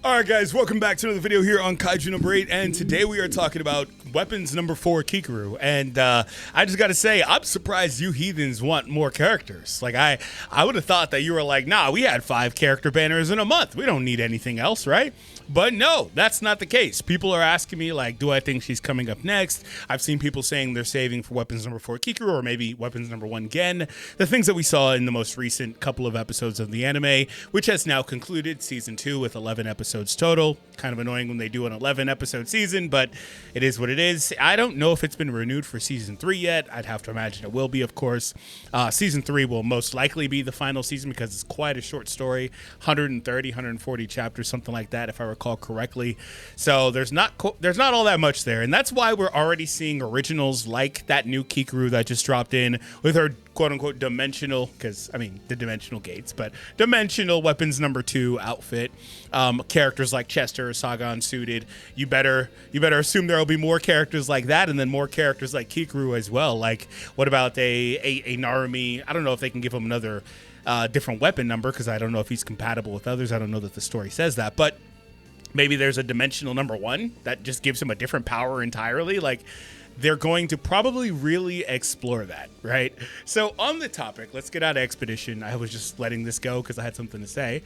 Alright guys, welcome back to another video here on Kaiju number 8, and today we are talking about weapons number 4, KIKORU. And I just gotta say, I'm surprised you heathens want more characters. Like, I would have thought that you were like, nah, we had 5 character banners in a month. We don't need anything else, right? But no, that's not the case. People are asking me, like, do I think she's coming up next? I've seen people saying they're saving for weapons number 4 KIKORU, or maybe weapons number 1 Gen. The things that we saw in the most recent couple of episodes of the anime, which has now concluded season 2 with 11 episodes total. Kind of annoying when they do an 11 episode season, but it is what it is. I don't know if it's been renewed for season 3 yet. I'd have to imagine it will be, of course. Season 3 will most likely be the final season because it's quite a short story, 130, 140 chapters, something like that, if I recall correctly. So there's not all that much there, and that's why we're already seeing originals like that new KIKORU that just dropped in with her quote-unquote dimensional, because I mean the dimensional gates, but dimensional weapons number 2 outfit. Characters like Chester or Sagan suited. You better assume there will be more characters like that, and then more characters like KIKORU as well. Like, what about a Narumi? I don't know if they can give him another different weapon number, because I don't know if he's compatible with others. I don't know that the story says that, but maybe there's a dimensional number 1 that just gives him a different power entirely. Like, they're going to probably really explore that, right? So on the topic, let's get out of Expedition. I was just letting this go because I had something to say.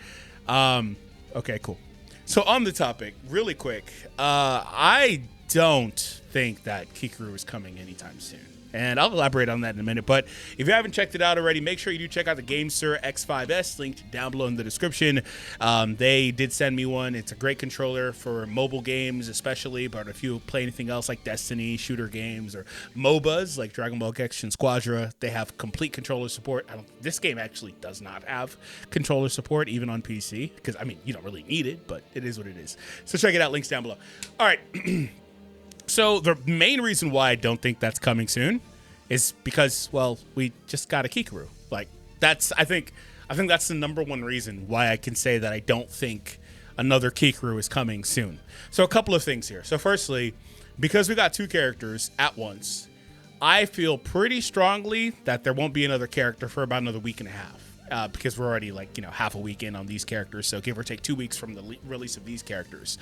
Okay, cool. So on the topic, really quick, I don't think that KIKORU is coming anytime soon. And I'll elaborate on that in a minute. But if you haven't checked it out already, make sure you do check out the GameSir X5S, linked down below in the description. They did send me one. It's a great controller for mobile games especially, but if you play anything else like Destiny, shooter games, or MOBAs like Dragon Ball Genshin Squadra, they have complete controller support. This game actually does not have controller support, even on PC, because, I mean, you don't really need it, but it is what it is. So check it out, links down below. All right. So the main reason why I don't think that's coming soon is because, well, we just got a KIKORU. Like, I think that's the number one reason why I can say that I don't think another KIKORU is coming soon. So a couple of things here. So firstly, because we got 2 characters at once, I feel pretty strongly that there won't be another character for about another week and a half. Because we're already, like, half a week in on these characters, so give or take 2 weeks from the release of these characters.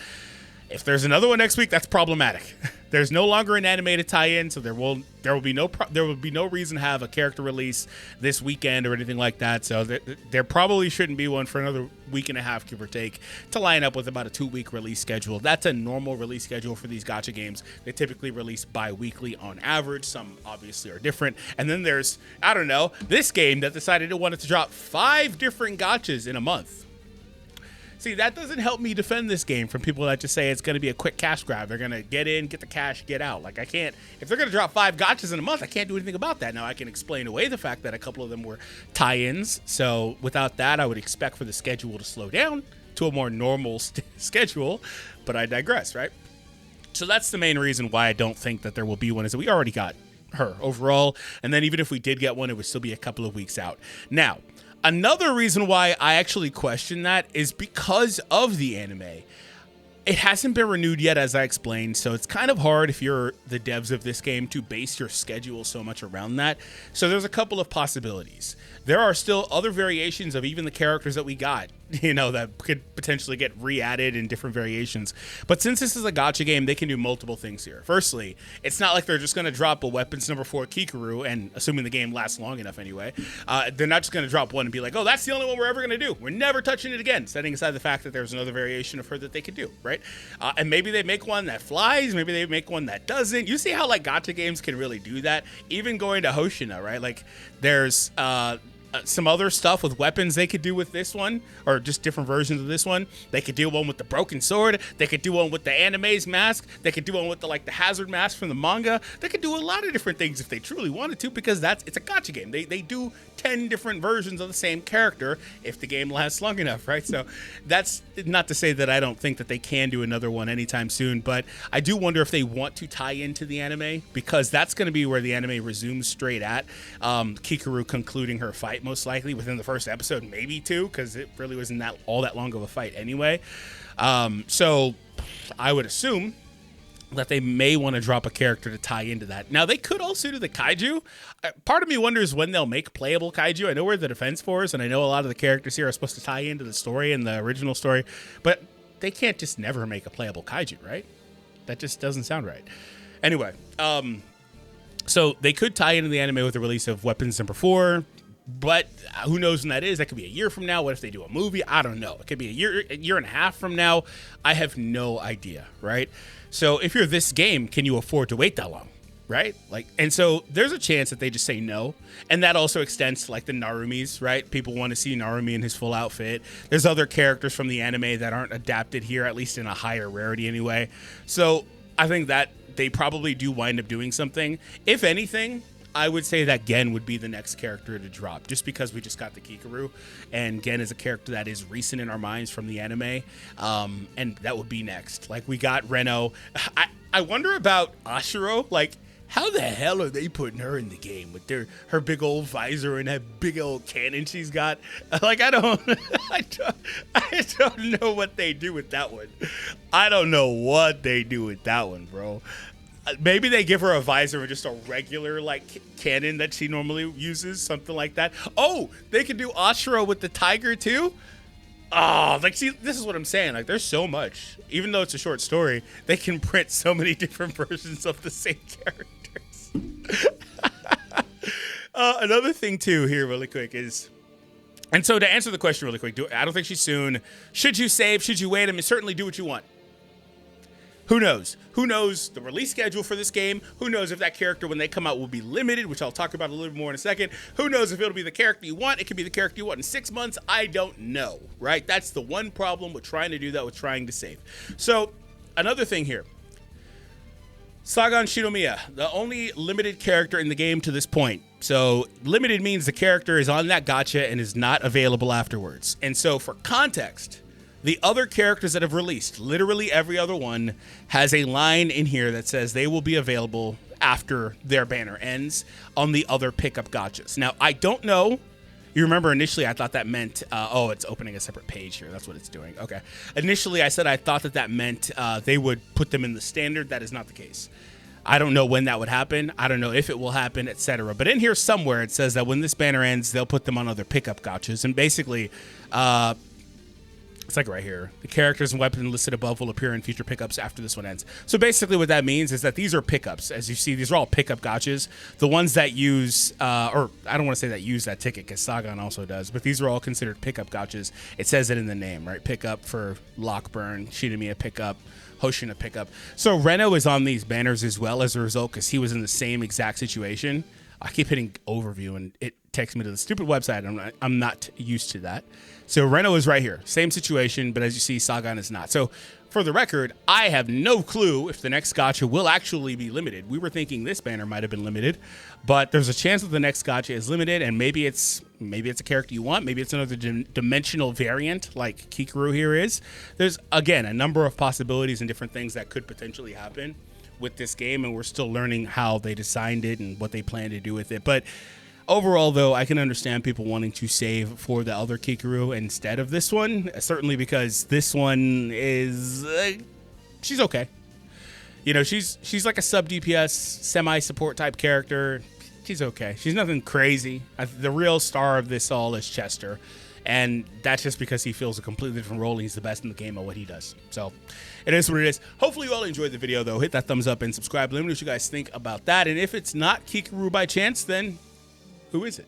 If there's another one next week, that's problematic. There's no longer an animated tie-in, so there will be no reason to have a character release this weekend or anything like that. So there probably shouldn't be one for another week and a half, give or take, to line up with about a 2-week release schedule. That's a normal release schedule for these gacha games. They typically release bi-weekly on average. Some obviously are different. And then there's, I don't know, this game that decided it wanted to drop 5 different gachas in a month. See, that doesn't help me defend this game from people that just say it's going to be a quick cash grab. They're going to get in, get the cash, get out. Like, I can't, if they're going to drop 5 gachas in a month, I can't do anything about that. Now, I can explain away the fact that a couple of them were tie-ins. So without that, I would expect for the schedule to slow down to a more normal schedule, but I digress, right? So that's the main reason why I don't think that there will be one, is that we already got her overall. And then even if we did get one, it would still be a couple of weeks out. Now, another reason why I actually question that is because of the anime. It hasn't been renewed yet, as I explained, so it's kind of hard if you're the devs of this game to base your schedule so much around that. So there's a couple of possibilities. There are still other variations of even the characters that we got, that could potentially get re-added in different variations. But since this is a gacha game, they can do multiple things here. Firstly, it's not like they're just going to drop a weapons number 4 KIKORU, and assuming the game lasts long enough anyway, they're not just going to drop one and be like, oh, that's the only one we're ever going to do. We're never touching it again, setting aside the fact that there's another variation of her that they could do, right? And maybe they make one that flies, maybe they make one that doesn't. You see how, like, gacha games can really do that? Even going to Hoshina, right? Like, there's some other stuff with weapons they could do with this one, or just different versions of this one. They could do one with the broken sword. They could do one with the anime's mask. They could do one with the hazard mask from the manga. They could do a lot of different things if they truly wanted to, because it's a gacha game. They do 10 different versions of the same character if the game lasts long enough, right? So that's not to say that I don't think that they can do another one anytime soon, but I do wonder if they want to tie into the anime, because that's going to be where the anime resumes straight at. KIKORU concluding her fight most likely within the first episode, maybe 2, because it really wasn't all that long of a fight anyway. So I would assume that they may want to drop a character to tie into that. Now, they could also do the Kaiju. Part of me wonders when they'll make playable Kaiju. I know we're the Defense Force, and I know a lot of the characters here are supposed to tie into the story and the original story, but they can't just never make a playable kaiju, right? That just doesn't sound right. Anyway, so they could tie into the anime with the release of Weapons number 4, but who knows when that is? That could be a year from now. What if they do a movie? I don't know. It could be a year and a half from now. I have no idea, right? So if you're this game, can you afford to wait that long? Right? Like, and so there's a chance that they just say no. And that also extends to like the Narumis, right? People want to see Narumi in his full outfit. There's other characters from the anime that aren't adapted here, at least in a higher rarity anyway. So I think that they probably do wind up doing something. If anything, I would say that Gen would be the next character to drop, just because we just got the KIKORU, and Gen is a character that is recent in our minds from the anime, and that would be next. Like, we got Reno. I wonder about Ashiro. Like, how the hell are they putting her in the game with her big old visor and that big old cannon she's got? Like, I don't know what they do with that one. I don't know what they do with that one, bro. Maybe they give her a visor and just a regular like cannon that she normally uses, something like that. Oh, they could do Ashura with the tiger too. Oh, like, see, this is what I'm saying. Like, there's so much. Even though it's a short story, they can print so many different versions of the same characters. Another thing too here really quick is, and so to answer the question really quick, I don't think she's soon. Should you save? Should you wait? I mean, certainly do what you want. Who knows? Who knows the release schedule for this game? Who knows if that character, when they come out, will be limited, which I'll talk about a little bit more in a second. Who knows if it'll be the character you want? It could be the character you want in 6 months. I don't know, right? That's the one problem with trying to do that, with trying to save. So another thing here. Sagan Shinomiya, the only limited character in the game to this point. So limited means the character is on that gacha and is not available afterwards. And so for context, the other characters that have released, literally every other one, has a line in here that says they will be available after their banner ends on the other pickup gachas. Now, I don't know. You remember initially I thought that meant, oh, it's opening a separate page here. That's what it's doing. Okay. Initially I said I thought that meant they would put them in the standard. That is not the case. I don't know when that would happen. I don't know if it will happen, etc. But in here somewhere it says that when this banner ends, they'll put them on other pickup gachas. And basically, it's like right here. The characters and weapons listed above will appear in future pickups after this one ends. So basically what that means is that these are pickups. As you see, these are all pickup gachas. The ones that use, or I don't want to say that use that ticket because Sagan also does, but these are all considered pickup gachas. It says it in the name, right? Pickup for Lockburn, Shinomiya pickup, Hoshina pickup. So Reno is on these banners as well as a result because he was in the same exact situation. I keep hitting overview and it takes me to the stupid website. I'm not used to that. So Reno is right here. Same situation, but as you see, Sagan is not. So for the record, I have no clue if the next gacha will actually be limited. We were thinking this banner might have been limited, but there's a chance that the next gacha is limited, and maybe it's a character you want. Maybe it's another dimensional variant like KIKORU here is. There's, again, a number of possibilities and different things that could potentially happen with this game, and we're still learning how they designed it and what they plan to do with it. But overall, though, I can understand people wanting to save for the other KIKORU instead of this one, certainly because this one is, she's okay. You know, she's like a sub DPS, semi-support type character. She's okay. She's nothing crazy. The real star of this all is Chester, and that's just because he feels a completely different role and he's the best in the game at what he does. So it is what it is. Hopefully you all enjoyed the video, though. Hit that thumbs up and subscribe. Let me know what you guys think about that. And if it's not KIKORU by chance, then who is it?